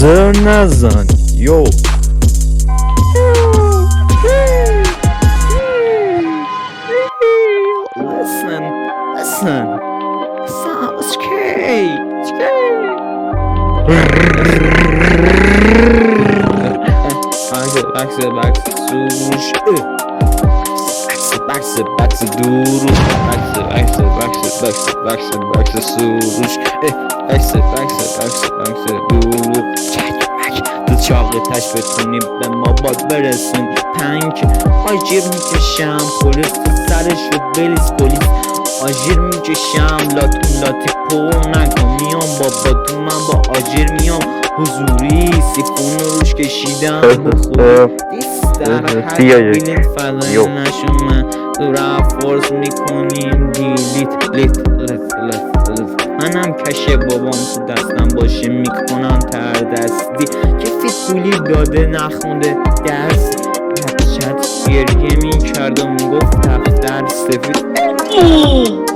زر نزن یو. Listen, listen. Sounds scary. چاقتش بتونیم به ما باد برسون پنک آجیر میکشم پلیس تو سرشو بلیس پلیس آجیر میکشم لاتی پر نکن میام باباتون من با آجیر میام حضوری سیفون روش کشیدم بخوری دیستر هر بیلین فضای نشون من تو رفت فورس میکنیم دیلیت منم کشه بابام تو دستم باشه میکنم تر دستی که فیتولی داده نخونده درس بچت گریه میکرد و میگفت دفتر سفید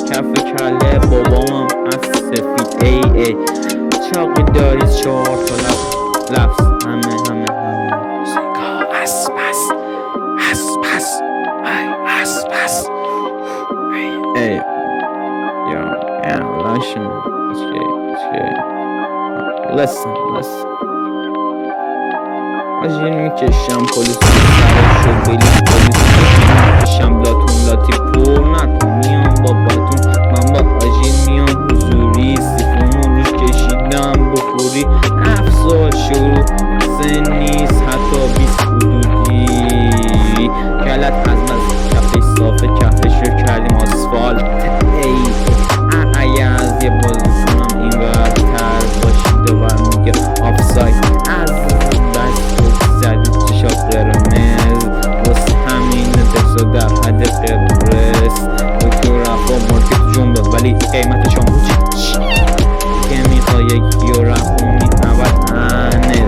کف کله بابامم از سفید ای چاقی داری 4 تا لفظ همه ای Listen. آجیر میکشم پلیس سرشو بلیس میکشم لاتی پر نکن میام باباتون من با آجیر میام حضوری سیفون روش کشیدم بخوری افزار شروع سن نیست حتی 20 حدودی کلت از کفش صافه کفش رو کردیم آسفالت ای از یه بازی کنم این ورتر باشید و میگه آفساید از دست زدی چشات قرمز واسه همین دست در حد قبرس دکتر رفا مارکت جنبه ولی قیمتش هم بود که میخوای یکی رو رفونی اول انه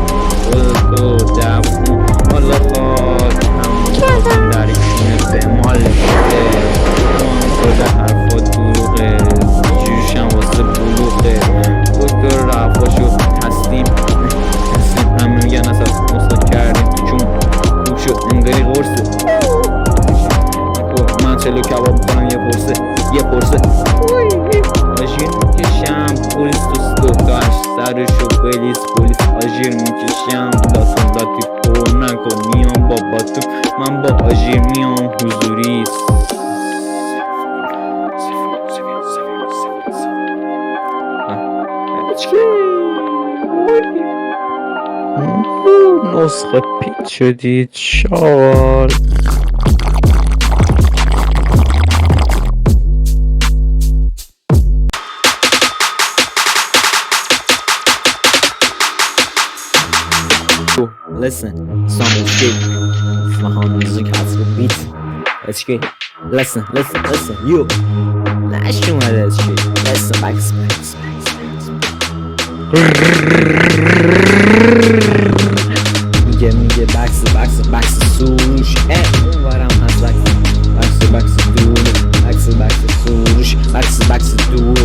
خودتو دفون حالا خواهد همون خودم در ایشونه به مال شده خود حرفا دروغه جوشم واسه بلوغه دکتر رفاشو تسلیم همه میگن اصلا مصد کردیم تو چون خوب شد انگاری غرصه من چلو کباب میکنم یه پرسه آجیر میکشم پولیس تو داشت سرشو بلیس پولیس آجیر میکشم لاتی پر نکن میام باباتون من با آجیر میام حضوری نسخه پیچ شدید شال Listen, some shit. My home music has the beat. Let's get. Listen, you. Let's show me that shit. Listen, back. میگه بکس سوش اونورم هست بکس سوش بکس دور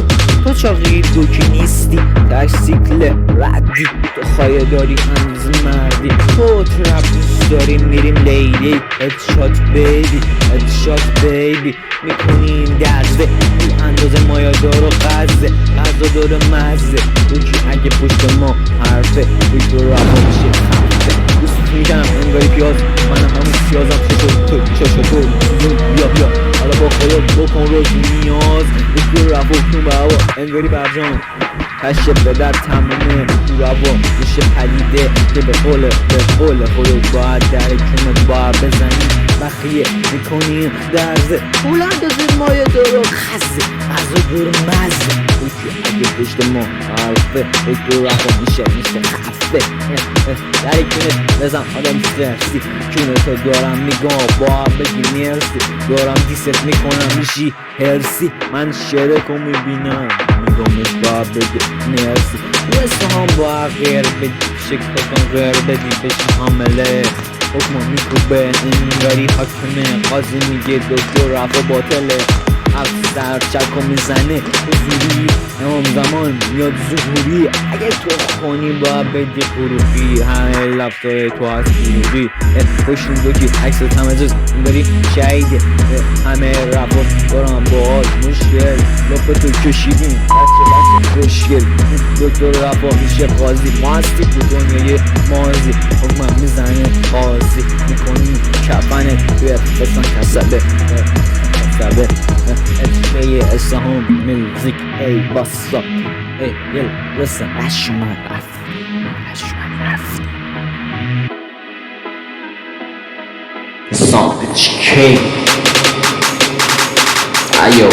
تو چاقی دوکی نیستی تکسیکل ردی تو خواهی داری هنوز مردی تو ترپ دوست داریم میریم لیلی ادشات بیبی میکنیم درزه این اندازه مایادار و غزه غذا داره مزه دوکی اگه پشت ما حرفه دوکی رفا میشه خفته دوست میکنم انگاری پیاز منم همون پیازم چشو تو بیا حالا با خودت بکن روز نیاز دوکی رفاکتون به هوا انگاری برجام کشف به در تمومه تو روا میشه پلیده که به قول خودت باید در کمت باید بزنی بخیه میکنیم درزه پول اندازه مایه دارو خزه غذا دور مزه دوکی اگه پشت ما حرفه دوکی رفا میشه خفه در کمت بزن آدم سرسی کونه تو دارم میگم باید بگی مرسی دارم دیست میکنم میشی هرسی من شرکو میبینم میگمش باید بگه مرسی واسه هم باید غیر بدی شکل غیر بدی بشی حامله حکم میکوبه انگاری حاکمه قاضی میگه دکتر رفا باطله افسر چکو میزنه حضوری امام زمان میاد ظهوری اگه تو خونی باید بدی فروغی همه لفتای تو هست فروغی پشتون دوکی عکس تمجز داری شهیده همه رفت دارم باهاش مشکل لپتو کشیدیم بچه خوشگل دکتر رفا میشه قاضی ما هستی تو دنیای مازی حکمم میزنه قاضی میکنی کفنه توی بسان کسبه اتفاقی اسهم میوزیک ای واسا ای یل listen اشومن رفت Song HK Ayo